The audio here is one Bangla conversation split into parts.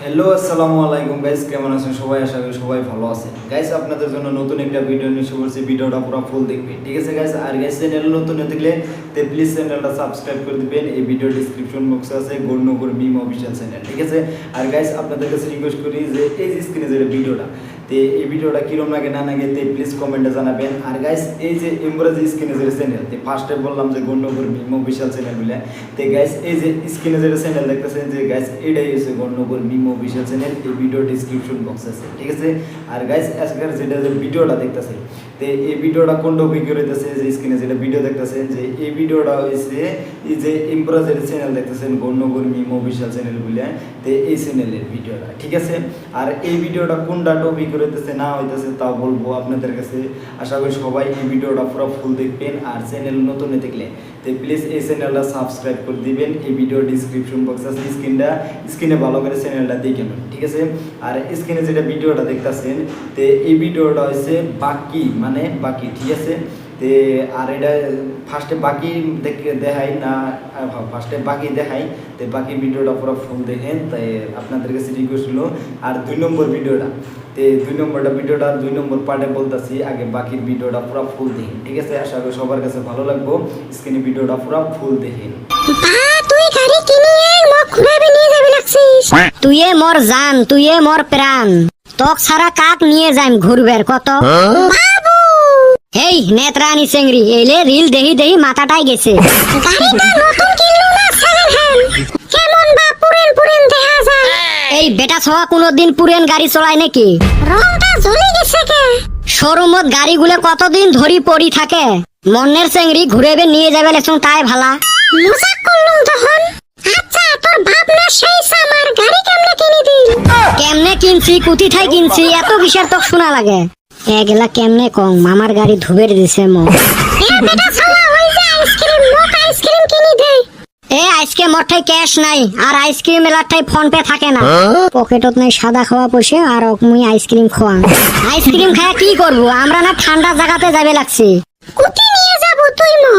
হ্যালো আসসালামু আলাইকুম গাইস, কেমন আছেন সবাই? আশা করি সবাই ভালো আছেন গাইস। আপনাদের জন্য নতুন একটা ভিডিও নিয়ে এসে পড়ছি, ভিডিওটা পুরো ফুল দেখবেন, ঠিক আছে গাইস? আর গাইস চ্যানেল নতুন হয়ে থাকলে তে প্লিজ চ্যানেলটা সাবস্ক্রাইব করে দিবেন। এই ভিডিও ডেসক্রিপশন বক্সে আছে গৌরনগর মিম অফিশিয়াল চ্যানেল, ঠিক আছে? আর গাইস আপনাদের কাছে রিকোয়েস্ট করি যে এই যে স্ক্রিনে যে ভিডিওটা তে এই ভিডিওটা কিরম লাগে না লাগে তে প্লিজ কমেন্টে জানাবেন। আর গাইস এই যে ইমরাজি স্ক্রিনে যে চ্যানেল তে ফার্স্টে বললাম যে গৌরনগর মিম অফিশিয়াল চ্যানেল বলে, তে গাইস এই যে স্ক্রিনে যে চ্যানেল দেখতেছেন যে গাইস এটাই হচ্ছে গৌরনগর মিম অফিশিয়াল চ্যানেল। এই ভিডিও ডেসক্রিপশন বক্স আছে, ঠিক আছে? আর গাইস আজকের যেটা যে ভিডিওটা দেখতেছেন তে এই ভিডিওটা কোন টপিকে রইতেছে, যে স্ক্রিনে যেটা ভিডিও দেখতেছেন যে এই ভিডিওটা হইছে এই যে ইমরাজের চ্যানেল দেখতেছেন গৌরনগর মিম অফিশিয়াল চ্যানেল বলে, তে এই চ্যানেলের ভিডিওটা, ঠিক আছে? আর এই ভিডিওটা কোনটা টপিক রইতেছে না হইতেছে তাও বলবো আপনাদের কাছে। আশা করি সবাই এই ভিডিওটা পুরো ফুল দেখবেন। আর চ্যানেল নতুন হয়ে থাকলে তো প্লিজ এই চ্যানেলটা সাবস্ক্রাইব করে দিবেন। এই ভিডিও ডেসক্রিপশন বক্স আছে, স্ক্রিনে ভালো করে চ্যানেলটা দেখে নেন, ঠিক আছে? আর স্ক্রিনে যেটা ভিডিওটা দেখতেছেন তো এই ভিডিওটা হচ্ছে বাকি মানে বাকি, ঠিক আছে? তে আর এটা ফার্স্টে বাকি দেখাই না, ফার্স্টে বাকি দেখাই, তো বাকি ভিডিওটা পুরো ফুল দেখেন, তাই আপনাদের কাছে রিকোয়েস্ট হলো। আর 2 নম্বর ভিডিওটা তে 2 নম্বরটা ভিডিওটা 2 নম্বর পার্টে বলতেছি, আগে বাকির ভিডিওটা পুরো ফুল দেখেন, ঠিক আছে? আশা করি সবার কাছে ভালো লাগবে। স্ক্রিনে ভিডিওটা পুরো ফুল দেখেন। তুই মোর জান, তুই মোর প্রাণ, তক ছাড়া কাক নিয়ে যাইম ঘুরবের কত। হেই নেত্রানি চেংড়ি এলে রিল দেহি দেহি মাথাটাই গেছে। এই বেটা ছোয়া কোনদিন পুরেন গাড়ি চলায় নাকি? শোরুমত গাড়িগুলো কতদিন ধরি পড়ি থাকে, মনের চেংড়ি ঘুরেবে নিয়ে যাবে লেছুন তাই ভালা। কেমনে কিনছি কুতি ঠাই কিনছি এত কিসের তো শোনা লাগে? এগুলা কেমনে কম, মামার গাড়ি ধুবের দিছে মো। এ আইসক্রিম মোটাই ক্যাশ নাই, আর আইসক্রিম এলাকায় ফোন পে থাকে না, পকেটত নাই সাদা খাওয়া পয়সা, আর মুই আইসক্রিম খাওয়া। আইসক্রিম খায় কি করব, আমরা না ঠান্ডা জায়গাতে যাবে লাগছে। কুতি নিয়ে যাব তুই মো?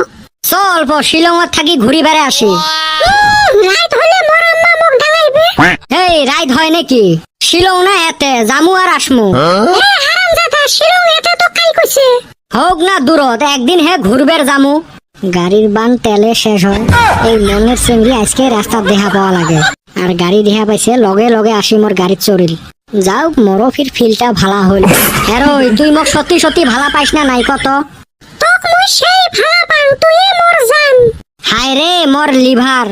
চল শিলংত থাকি ঘুরি বেড়ে আসি। রাইত হলে মোর আম্মা মুখ ডাঙাইবে। এই রাইত হয় নাকি? শিলং না এতে জামু আর আসমু। এ হারামজাদা, শিলং এতে তো কাই কইছে। হোক না দূরত, একদিন হে ঘুরবের জামু। গাড়ির বান তেলে শেষ হয়, এই মনের চেংড়ি আজকে রাস্তার দেহা পাওয়া লাগে, আর গাড়ি দেহা পাইছে লগে লগে আসি মোর গাড়ির চড়িল। যাও মোরও ফির ফিলটা ভালা হইল। হেরোই তুই মোক সত্যি সত্যি ভালা পাইস না নাই কত? তোক মুই সেই ভালা পাং, তুই মোর জান। হায় রে মোর লিভার,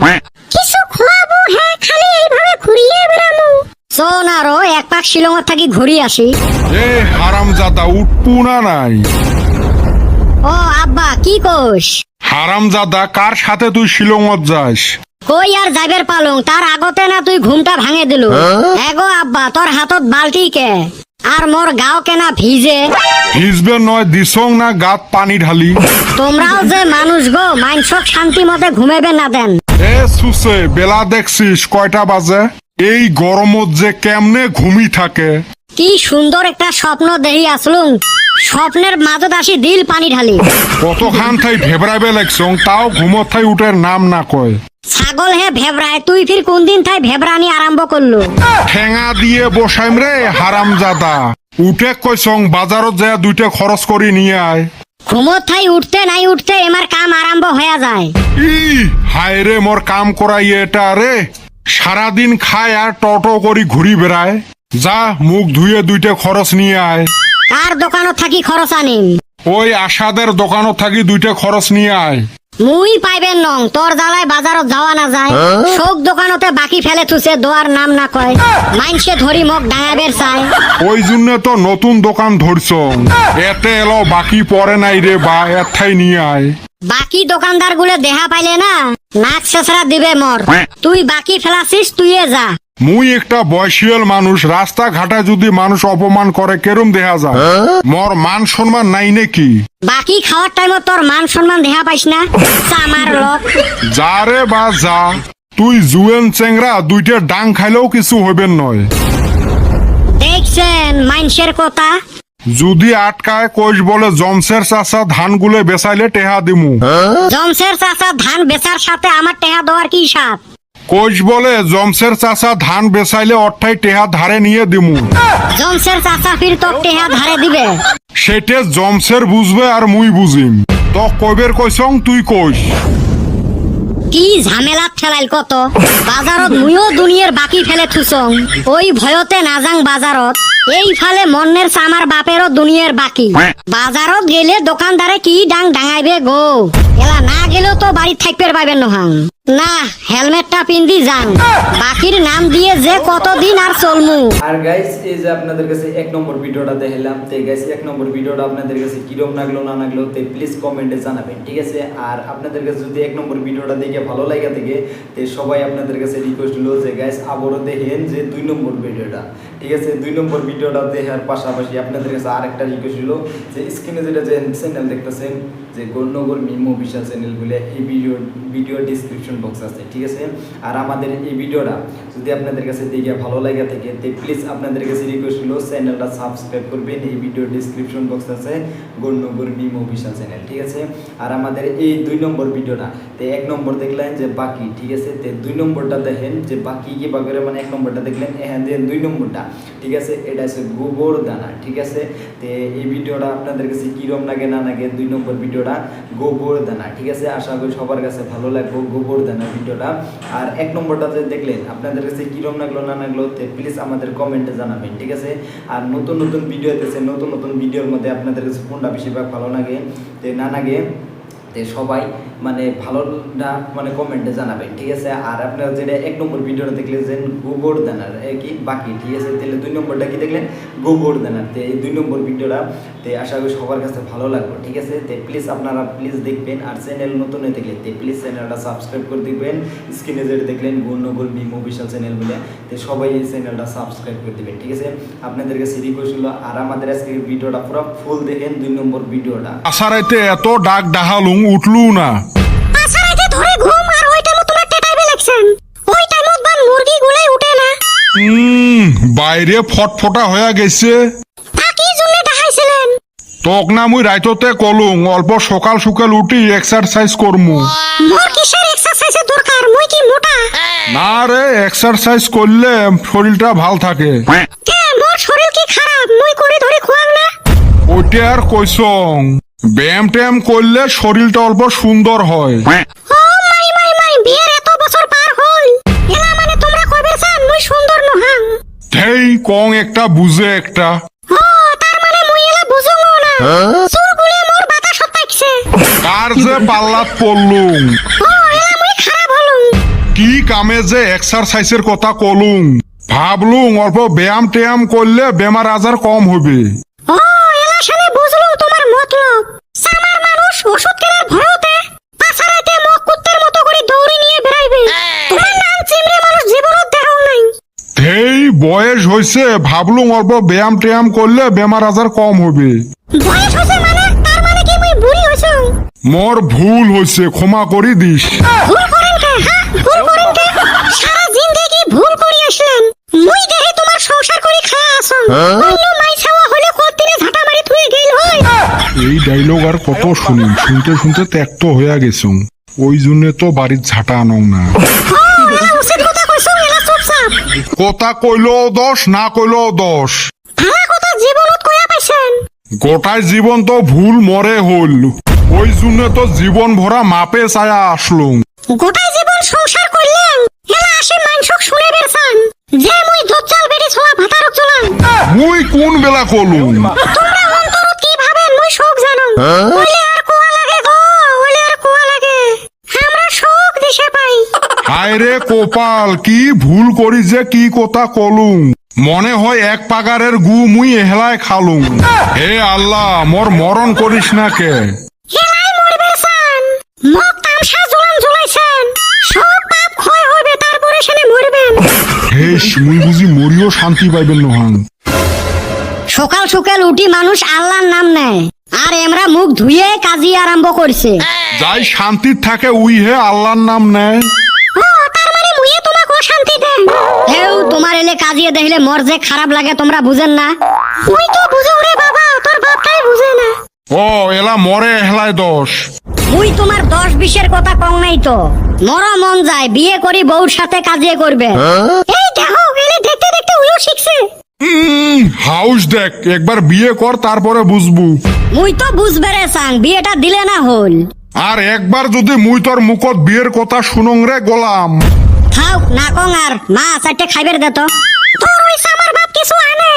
কিছু খোয়াবো হে খালি এইভাবে ঘুরিয়ে বেড়ামু। শোন আরো এক পাক শিলংত থাকি ঘুরি আসি। এ হারামজাদা উঠপু না নাই? ও আব্বা কি কোস? হারামজাদা কার সাথে তুই শিলংত যাস? কই আর যাইবের পালং, তার আগতে না তুই ঘুমটা ভাঙে দিলু। এগো আব্বা তোর হাতত বালতি কে, আর মোর গাও কেনা ভিজে। ভিজবে নয় দিছং না গাত পানি ঢালি। তোমরাও যে মানুষ গো, মাইনসক শান্তি মতে ঘুমেবে না দেন। এ সুসে বেলা দেখছিস কয়টা বাজে? এই গরমত যে কেমনে ঘুমি থাকে। কি সুন্দর একটা স্বপ্ন দেহি আসলুম, স্বপ্নের মাঝত আসি দিল পানি ঢালি। কতখান থাই ভেবরাবে লাগছং, তাও ঘুমত থাই উঠের নাম না কয়। ছাগল হে ভেবরায়, তুই ফির কোন দিন থাই ভেবরানি আরম্ভ করলো? ঠেঙা দিয়ে বসাইম রে হারামজাদা। উঠে কইছং বাজারত যায় 2টা খরচ করি নিয়ে আয়। ঘুমত থাই উঠতে নাই উঠতে এমার কাম আরম্ভ হয়ে যায়। ই হায় রে মোর কাম করাই এটা রে, সারাদিন খায় আর টটো করি ঘুরি বেড়ায়। যা মুখ ধুয়ে 2টা খরচ নিয়ে আয়। কার দোকানত থাকি খরচ আনিম? ওই আশাদের দোকানত থাকি 2টা খরচ নিয়ে আয়। মুই পাইবেন নং, তোর জ্বালায় বাজারত যাওয়া না যায়। সব দোকানতে বাকি ফেলে থুছে, দোয়ার নাম না কয়, মাইনসে ধরি মোক ডাঙাবের চায়। ওই জন্য তো নতুন দোকান ধরছং, এতে এলো বাকি পরে নাই রে বা, এথাই নিয়ে আয়। বাকি দোকানদার গুলো দেহা পাইলে না নাক ছেসরা দিবে মর। তুই বাকি ফেলাছিস, তুইয়ে যা। মুই একটা বয়সীয়াল মানুষ, রাস্তা ঘাটে যদি মানুষ অপমান করে কেরম দেখা যায়? মোর মান সম্মান নাই নাকি? বাকি খাওয়ার টাইমত তোর মান সম্মান দেহা পাইস না, চামার লোক। যা রে বা যা, তুই জুয়েন চেংরা 2টা ডাং খাইলেও কিছু হইবেন নয়। দেখছেন মাইনসের কথা, যদি আটকায় কইস বলে জমসের চাচা ধান গুলে বেচাইলে টেহা দিমু। জমসের চাচা ধান বেচার সাথে আমার টেহা দেওয়ার কি সাথ? কোচ বলে জমসের চাচা ধান বেচাইলে অর্থাই টেহা ধারে নিয়ে দিমু। জমশের চাচা ফির তো টেহা ধারে দিবে। সেটে জমসের বুঝবে আর মুই বুঝিম। তো কইবের কইসং তুই কইস। কি ঝামেলাত ঠেলাইল কত, বাজারত মুইও দুনিয়ার বাকি ফেলে থুসং, ওই ভয়তে নাজাং বাজারত। এই ফালে মন্নের চামার বাপেরও দুনিয়ার বাকি। বাজারত গেলে দোকানদারে কি ডাং ডাঙাইবে গো, এলা না গেলেও তো বাড়ি থাকতে পাইবেন নহাং। না হেলমেটটা পিন্দি যান, বাকির নাম দিয়ে যে কতদিন আর চলমু। আর গাইস এই যে আপনাদের কাছে 1 নম্বর ভিডিওটা দেখাইলাম, তো গাইস 1 নম্বর ভিডিওটা আপনাদের কাছে কিরকম লাগলো না লাগলো তো প্লিজ কমেন্টে জানাবেন, ঠিক আছে। আর আপনাদের কাছে যদি 1 নম্বর ভিডিওটা দেখে ভালো লাগে থাকে তো সবাই আপনাদের কাছে রিকোয়েস্ট হলো যে গাইস আবারও দেখেন যে 2 নম্বর ভিডিওটা, ঠিক আছে। 2 নম্বর ভিডিওটা দেখার পাশাপাশি আপনাদের কাছে আরেকটা রিকোয়েস্ট হলো যে স্ক্রিনে যেটা যে চ্যানেল দেখতেছেন যে গণনগর মিম অফিশিয়াল চ্যানেল বলে এই ভিডিও ডেসক্রিপশন বক্স আছে, ঠিক আছে। আর আমাদের এই ভিডিওটা যদি আপনাদের কাছে দেখে ভালো লাগে থাকে তো প্লিজ আপনাদের কাছে রিকোয়েস্ট হলো চ্যানেলটা সাবস্ক্রাইব করবেন। এই ভিডিও ডেসক্রিপশন বক্স আছে গণনগর মিম অফিশিয়াল চ্যানেল, ঠিক আছে। আর আমাদের এই 2 নম্বর ভিডিওটা তো 1 নম্বর দেখলেন যে বাকি, ঠিক আছে। তো 2 নম্বরটা দেখেন যে বাকি কি বাগরে, মানে 1 নম্বরটা দেখলেন এখান দিয়ে 2 নম্বরটা, ঠিক আছে। এটা আছে গোবর দানা, ঠিক আছে। তো এই ভিডিওটা আপনাদের কাছে কিরম লাগে না লাগে 2 নম্বর ভিডিওটা গোবর দানা, ঠিক আছে। আশা করি সবার কাছে ভালো লাগবে গোবর দানা ভিডিওটা। আর 1 নম্বরটাতে দেখলেন আপনাদের কাছে কিরম লাগলো না লাগলো তো প্লিজ আমাদের কমেন্টে জানাবেন, ঠিক আছে। আর নতুন নতুন ভিডিও দিতেছে, নতুন নতুন ভিডিওর মধ্যে আপনাদের কাছে কোনটা বেশিরভাগ ভালো লাগে তো না লাগে তো সবাই মানে ভালোটা মানে কমেন্টে জানাবেন, ঠিক আছে। আর আপনারা যেটা 1 নম্বর ভিডিওটা দেখলেন যে গোবর দানার কি বাকি, ঠিক আছে। তাহলে 2 নম্বরটা কি দেখলেন গোবর দানার, তো এই 2 নম্বর ভিডিওটা তো আশা করি সবার কাছে ভালো লাগবে, ঠিক আছে। তো প্লিজ আপনারা প্লিজ দেখবেন। আর চ্যানেল নতুন হয়ে দেখলে তো প্লিজ চ্যানেলটা সাবস্ক্রাইব করে দিবেন। স্ক্রিনে যেটা দেখলেন গণনগর মিম অফিশিয়াল চ্যানেল বলে তো সবাই এই চ্যানেলটা সাবস্ক্রাইব করে দিবেন, ঠিক আছে। আপনাদের কাছে রিকোয়েস্ট হলো আর আমাদের আজকের ভিডিওটা পুরো ফুল দেখেন 2 নম্বর ভিডিওটা। আসারাইতে এত ডাক ডাহালুং উঠলু না। আসারাইতে ধরে ঘুম আর ওই টাইমে তোমার টেটাইবে লাগছেন, ওই টাইমত বান মুরগি গুলাই উঠে না। বাইরে ফটফটা হয়ে গেছে। তা কি জন্য দেখাইছিলেন? তোক না মুই রাইততে কলুং অল্প সকাল সকাল উঠি এক্সারসাইজ করমু। মোর কিসের এক্সারসাইজের দরকার, মুই কি মোটা? না রে, এক্সারসাইজ করলে শরীরটা ভাল থাকে। কে মোর শরীর কি খারাপ, মুই করে ধরে খুয়াং না? ওইটা আর কইসং, ব্যায়াম ট্যায়াম করলে শরীরটা অল্প সুন্দর হয়। ও মাই মাই মাই, বিয়ের এত বছর পার হল, এলা মানে তোমরা কইবে চান মুই সুন্দর নহাং? হেই কং একটা বুঝে একটা। ও তার মানে মুই এলা বুঝুমো না, চুলগুলো মোর বাতাস পাইছে। কার যে পাল্লাত পড়লুম, ও এলা মুই খারাপ হলুম। কি কামে যে এক্সারসাইজের কথা কলুম, ভাবলুম অল্প ব্যায়াম ট্যায়াম করলে বেমার আজার কম হবে। ও এলা শানে বুঝলুম তোমার মতলব। সামার মানুষ ওষুধ কেনার ভয়তে পাছারাইতে মুখ কুত্তের মতো করে দৌড়ি নিয়ে বেরাইবে। তোমার নাম চিমড়ে মানুষ জীবনত দেখাও নাই। হেই বয়স হইছে, ভাবলুম অল্প ব্যায়াম ট্যায়াম করলে বেমার আজার কম হবে। বয়স হইছে মানে তার মানে কি মুই বুড়ি হইছং? মোর ভুল হইছে, ক্ষমা করি দিস। ভুল করেন কে? হ্যাঁ ভুল করেন কে? সারা জিন্দেগি ভুল করি আসলেন, মুই দেখে তোমার সংসার করি খায়া আসং। অন্য মাই ছাওয়া হলে কতদিনে ঝাঁটা মারি থুয়ে গেল হই। এই ডাইলগ আর কত শুনি, শুনতে শুনতে ত্যাক্ত হইয়া গেছুম, ওই জন্য তো বাড়ির ঝাঁটা আনং না। ও এলা উচিত কথা কইছং, এলা চুপচাপ। কথা কইলেও দোষ, না কইলেও দোষ। ভালা কথা জীবনত কইয়া পাইছেন। গোটাই জীবন তো ভুল মরে হল, ওই জন্য তো জীবন ভরা মাপে চায়া আসলুম। গোটাই জীবন সংসার করলেন, এলা আসে মানসক শুনে বেরছান যে মুই দজ্জাল বেড়ি ছোয়া ভাতারক চলাম। মুই কোন বেলা কলুম? তোমরা অন্তরত কি ভাবেন মুই শোক জানো। ওলে আর কোয়া লাগে গো, ওলে আর কোয়া লাগে, আমরা শোক দিশে পাই। হায় রে কপাল, কি ভুল করি যে কি কথা কলুম। মনে হয় 1 পাগারের গু মুই এহলায় খালুম। হে আল্লাহ, মোর মরণ করিস না কে। এলাই মরবে চান, মুখ তামসা জুলান জুলাইছেন, সব পাপ ক্ষয় হইবে তারপরে সেনে মরবেন। হেস, মুই বুঝি মরিও শান্তি পাইবেন নহাং। সকাল সকাল উঠি মানুষ আল্লাহর নাম নেয়, আর এমরা মুখ ধুয়ে কাজী আরম্ভ করছে। যাই শান্তির থাকে উই হে আল্লাহর নাম নেয়। ও তার মানে মুইয়ে তোমাকে অশান্তি দেন। হেউ তোমার এলে কাজিয়ে দেখলে মোর যে খারাপ লাগে তোমরা বুঝেন না। মুই তো বুঝো রে বাবা, তোর বাপটাই বুঝে না। ও এলা মরে এহলায় দোষ। মুই তোমার 10-20-এর কথা কং নাই তো, মরা মন যায় বিয়ে করি বউর সাথে কাজে করবে। এই দেখো এলে দেখতে দেখতে উইও শিখছে। হাউস দেখ, একবার বিয়ে কর তারপরে বুঝবু। মুই তো বুঝবে রে সাং, বিয়েটা দিলে না হল। আর একবার যদি মুই তোর মুখত বিয়ের কথা শুনং রে গোলাম। খাও না কং আর মা চারটে খাইবের দে তো। তোর ওই সামার বাপ কিছু আনে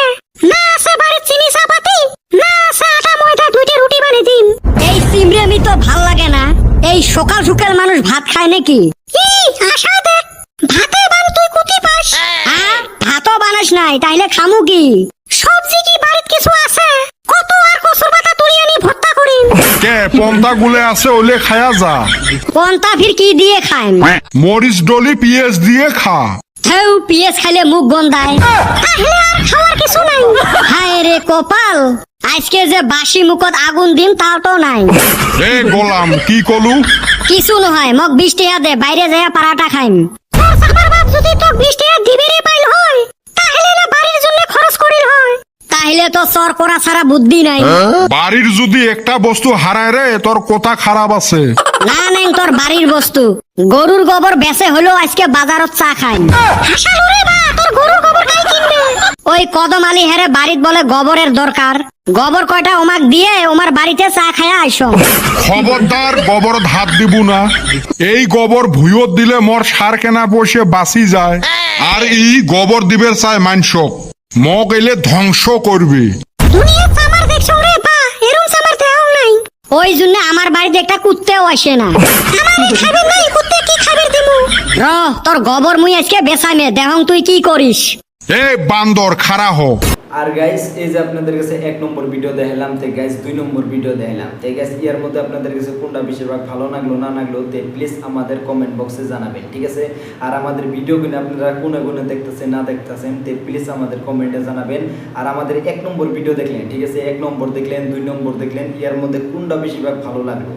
না, আছে বাড়ির চিনি চাপাতি, না আছে আটা ময়দা, 2টা রুটি বানিয়ে দিন। এই সিমরেমি তো ভাল লাগে না। এই সকাল সকাল মানুষ ভাত খায় নাকি? আশা দেখ ভাতে বান তুই কুতি পাস। ভাতও বানাস নাই তাইলে খামু কি? সবজি কি বাড়িত কিছু আছে? কত আর কসুর পাতা তুলি আনি ভর্তা করিম। কে পন্তা গুলে আছে ওলে খায়া যা। কোনটা ফির কি দিয়ে খাইম? মরিচ ডলি পিএস দিয়ে খা। হেউ পিএস খাইলে মুখ গন্ধায়। তাহলে আর খাওয়ার কিছু নাই। হায় রে কপাল, আজকে যে বাসি মুখত আগুন দিন তাও তো নাই। এ গোলাম কি কলু? কিছু নহয়, মোক 20 টাকা দে, বাইরে যাইয়া পারাটা খাইম। তোর সাবার বাপ যদি তোক 20 টাকা দিবেরে পাইল হয়, তাহলে না বাড়ির জন্য খরচ করিল হয়। তাহলে তো চর করা ছাড়া বুদ্ধি নাই। বাড়ির যদি একটা বস্তু হারায় রে তোর কথা খারাপ আছে। না নাই তোর বাড়ির বস্তু, গরুর গোবর বেচে হলো আজকে বাজারত চা খাইম। হাসালো রে বা, তোর গরুর গোবর কাই কিনবে? ওই কদম আলী হেরে বাড়িত বলে গোবরের দরকার, গোবর কয়টা ওমাক দিয়ে ওমার বাড়িতে চা খায়া আইসো। খবরদার গোবর হাত দিব না। এই গোবর ভুইয়ত দিলে মোর সার কেনা পয়সা বাঁচি যায়। আর এই গোবর দিবের চাই মানসক মগ এলে ধ্বংস করবে। দুনিয়া সামার দেখছো রে বা, এরম সামার দেও নাই। ওই জন্য আমার বাড়িতে একটা কুত্তেও আসে না। আমারই খাবে নাই, কুত্তে কি খাবে দিমু? র তোর গোবর মুই আজকে বেচাইমে, দেহং তুই কি করিস। এ বান্দর খাড়া হ। আর গাইস এই যে আপনাদের কাছে 1 নম্বর ভিডিও দেখালাম, তে গাইস 2 নম্বর ভিডিও দেখালাম, তে গাইস এর মধ্যে আপনাদের কাছে কোনটা বেশিরভাগ ভালো লাগলো না লাগলো তে প্লিজ আমাদের কমেন্ট বক্সে জানাবেন, ঠিক আছে? আর আমাদের ভিডিওগুলো আপনারা কোনে কোনে দেখতেছেন না দেখতেছেন তে প্লিজ আমাদের কমেন্টে জানাবেন। আর আমাদের 1 নম্বর ভিডিও দেখলেন, ঠিক আছে? 1 নম্বর দেখলেন, 2 নম্বর দেখলেন, এর মধ্যে কোনটা বেশিরভাগ ভালো লাগলো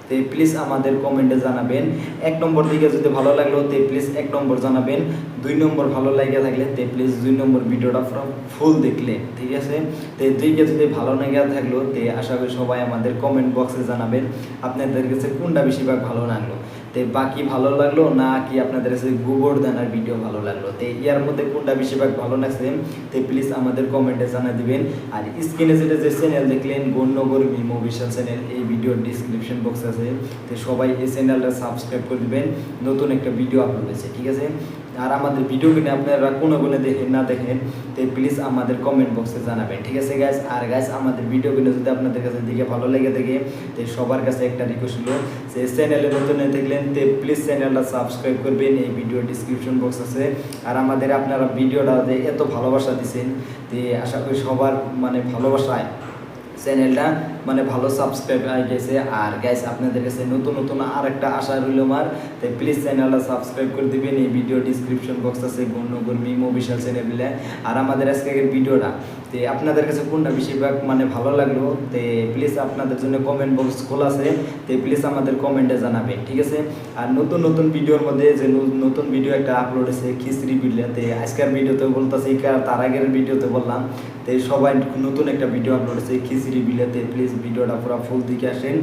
তে প্লিজ আমাদের কমেন্টে জানাবেন। 1 নম্বর দিকে যদি ভালো লাগলো তে প্লিজ 1 নম্বর জানাবেন। 2 নম্বর ভালো লাগে থাকলে তে প্লিজ 2 নম্বর ভিডিওটা ফুল দেখলে, ঠিক আছে? তে 2কে যদি ভালো লাগে থাকলো তে আশা করি সবাই আমাদের কমেন্ট বক্সে জানাবেন আপনাদের কাছে কোনটা বেশিরভাগ ভালো লাগলো। তে বাকি ভালো লাগলো না কি আপনাদের কাছে গোবর্ধনার ভিডিও ভালো লাগলো, তে এর মধ্যে কোনটা বেশিরভাগ ভালো লাগছে তে প্লিজ আমাদের কমেন্টে জানিয়ে দিবেন। আর স্ক্রিনে যেটা যে চ্যানেল দেখলেন গণ্যগর মিমো বিশাল চ্যানেল, এই ভিডিওর ডিসক্রিপশন বক্স আছে, তো সবাই এই চ্যানেলটা সাবস্ক্রাইব করে দিবেন, নতুন একটা ভিডিও আপলোড হয়েছে, ঠিক আছে? আর আমাদের ভিডিওগুলো আপনারা কোনো দেখেন না দেখেন তো প্লিজ আমাদের কমেন্ট বক্সে জানাবেন, ঠিক আছে গাইস? আর গাইস আমাদের ভিডিওগুলো যদি আপনাদের কাছে দেখে ভালো লেগে থাকে তো সবার কাছে একটা রিকোয়েস্ট হলো যে চ্যানেলে নতুন হয়ে থাকলেন তো প্লিজ চ্যানেলটা সাবস্ক্রাইব করবেন, এই ভিডিও ডিসক্রিপশন বক্স আছে। আর আমাদের আপনারা ভিডিওটা যে এত ভালোবাসা দিচ্ছেন তো আশা করি সবার মানে ভালোবাসায় চ্যানেলটা মানে ভালো সাবস্ক্রাইব হয়ে গেছে। আর গাইস আপনাদের কাছে নতুন নতুন আর একটা আশা রইল আমার, তাই প্লিজ চ্যানেলটা সাবস্ক্রাইব করে দিবেন, এই ভিডিও ডিসক্রিপশন বক্স আছে গণ্যগর মিমো বিশাল চ্যানেল মিলে। আর আমাদের আজকের ভিডিওটা তো আপনাদের কাছে কোনটা বেশিরভাগ মানে ভালো লাগলো তো প্লিজ আপনাদের জন্য কমেন্ট বক্স খোলা আছে, তো প্লিজ আমাদের কমেন্টে জানাবেন, ঠিক আছে? আর নতুন নতুন ভিডিওর মধ্যে যে নতুন ভিডিও একটা আপলোড হয়েছে খিচড়ি ভিডিওতে, আজকের ভিডিওতে বলতেছি তার আগের ভিডিওতে বললাম তো সবাই নতুন একটা ভিডিও আপলোড হয়েছে খিচড়ি ভিডিওতে, প্লিজ ভিডিওটা পুরো ফুল দিকে আসেন।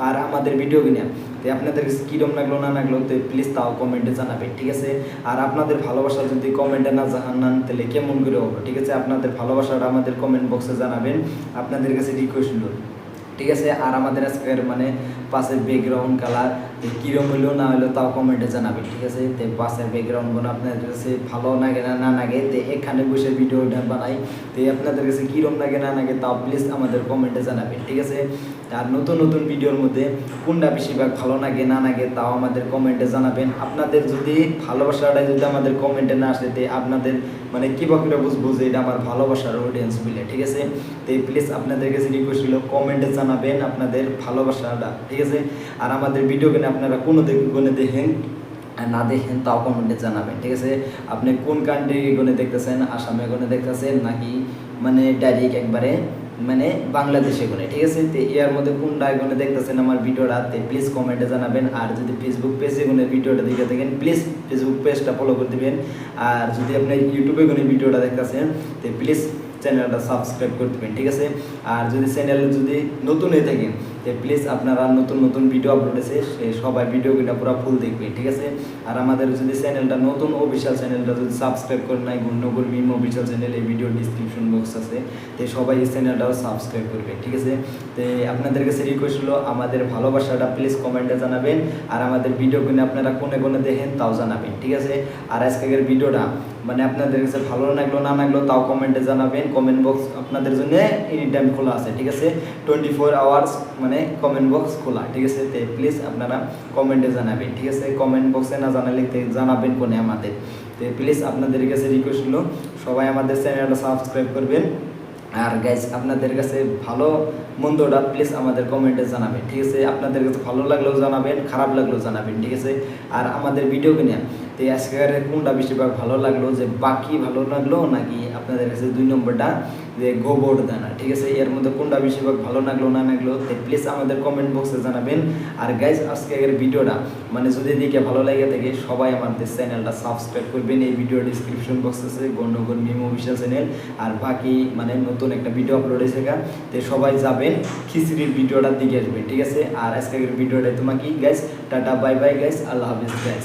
আর আমাদের ভিডিও কিনে তো আপনাদের কীরকম লাগলো না লাগলো তো প্লিজ তাও কমেন্টে জানাবেন, ঠিক আছে? আর আপনাদের ভালোবাসা যদি কমেন্টে না জানান তাহলে কেমন করে হবে, ঠিক আছে? আপনাদের ভালোবাসাটা আমাদের কমেন্ট বক্সে জানাবেন, আপনাদের কাছে রিকোয়েস্ট হলো, ঠিক আছে? আর আমাদের আজকের মানে পাশের ব্যাকগ্রাউন্ড কালার কীরকম হইলো না হইলো তাও কমেন্টে জানাবেন, ঠিক আছে? তো পাশের ব্যাকগ্রাউন্ডগুলো আপনাদের কাছে ভালো লাগে না লাগে তো এখানে বসে ভিডিওটা বানাই তো আপনাদের কাছে কীরকম লাগে না লাগে তাও প্লিজ আমাদের কমেন্টে জানাবেন, ঠিক আছে? আর নতুন নতুন ভিডিওর মধ্যে কোনটা বেশিরভাগ ভালো লাগে না লাগে তাও আমাদের কমেন্টে জানাবেন। আপনাদের যদি ভালোবাসাটা যদি আমাদের কমেন্টে না আসে তো আপনাদের মানে কীভাবে বুঝবো যে এটা আমার ভালোবাসার অডিয়েন্স মিলে, ঠিক আছে? তো প্লিজ আপনাদের কাছে রিকোয়েস্ট ছিল কমেন্টে জানাবেন আপনাদের ভালোবাসাটা, ঠিক আছে? আর আমাদের ভিডিওগুলো আপনারা কোনো গুণে দেখেন আর না দেখেন তাও কমেন্টে জানাবেন, ঠিক আছে? আপনি কোন কান্ট্রি গুণে দেখতেছেন, আসামে গুণে দেখতেছেন নাকি মানে ডাইরেক্ট একবারে মানে বাংলাদেশে গুণে, ঠিক আছে? তো এর মধ্যে কোনটা গুণে দেখতেছেন আমার ভিডিওটা তো প্লিজ কমেন্টে জানাবেন। আর যদি ফেসবুক পেজে গুণে ভিডিওটা দেখে থাকেন প্লিজ ফেসবুক পেজটা ফলো করে দেবেন। আর যদি আপনি ইউটিউবে গুণে ভিডিওটা দেখতেছেন তো প্লিজ চ্যানেলটা সাবস্ক্রাইব করে দেবেন, ঠিক আছে। আর যদি চ্যানেল যদি নতুন হয়ে থাকেন তো প্লিজ আপনারা নতুন নতুন ভিডিও আপলোড আছে সবাই ভিডিওগুলো পুরো ফুল দেখবেন, ঠিক আছে। আর আমাদের যদি চ্যানেলটা নতুন অফিসিয়াল চ্যানেলটা যদি সাবস্ক্রাইব করে নাই গুণনগর মিম অফিসিয়াল চ্যানেল, এই ভিডিও ডিসক্রিপশন বক্স আছে, তো সবাই এই চ্যানেলটাও সাবস্ক্রাইব করবে, ঠিক আছে। তো আপনাদের কাছে রিকোয়েস্ট হলো আমাদের ভালোবাসাটা প্লিজ কমেন্টে জানাবেন, আর আমাদের ভিডিওগুলো আপনারা কোনে কোনে দেখেন তাও জানাবেন, ঠিক আছে। আর আজকের ভিডিওটা মানে আপনাদের কাছে ভালো লাগলো না লাগলো তাও কমেন্টে জানাবেন। কমেন্ট বক্স আপনাদের জন্য এনি টাইম খোলা আছে, ঠিক আছে। 24 আওয়ার্স মানে কমেন্ট বক্স খোলা, ঠিক আছে। তো প্লিজ আপনারা কমেন্টে জানাবেন, ঠিক আছে। কমেন্ট বক্সে না জানালে জানাবেন কোনে আমাদের। তো প্লিজ আপনাদের কাছে রিকোয়েস্ট হলো সবাই আমাদের চ্যানেলটা সাবস্ক্রাইব করবেন। আর গাইজ আপনাদের কাছে ভালো মন্দটা প্লিজ আমাদের কমেন্টে জানাবেন, ঠিক আছে। আপনাদের কাছে ভালো লাগলেও জানাবেন, খারাপ লাগলেও জানাবেন, ঠিক আছে। আর আমাদের ভিডিও কিনে তো আজকের কোনটা বেশিরভাগ ভালো লাগলো, যে বাকি ভালো লাগলো নাকি আপনাদের কাছে 2 নম্বরটা যে গোবর দানা, ঠিক আছে। এর মধ্যে কোনটা বেশিরভাগ ভালো লাগলো না লাগলো তো প্লিজ আমাদের কমেন্ট বক্সে জানাবেন। আর গাইজ আজকের ভিডিওটা মানে যদি দেখে ভালো লাগে থাকে সবাই আমাদের চ্যানেলটা সাবস্ক্রাইব করবেন। এই ভিডিও ডিসক্রিপশন বক্স আছে গণনগর মিম অফিসিয়াল চ্যানেল, আর বাকি মানে নতুন একটা ভিডিও আপলোড হয়েছে তো সবাই যাবেন খিচুড়ির ভিডিওটা দিকে আসবেন, ঠিক আছে। আর আজকের ভিডিওটা তোমাকে guys tata bye bye guys, আল্লাহ হাফিজ গাইজ।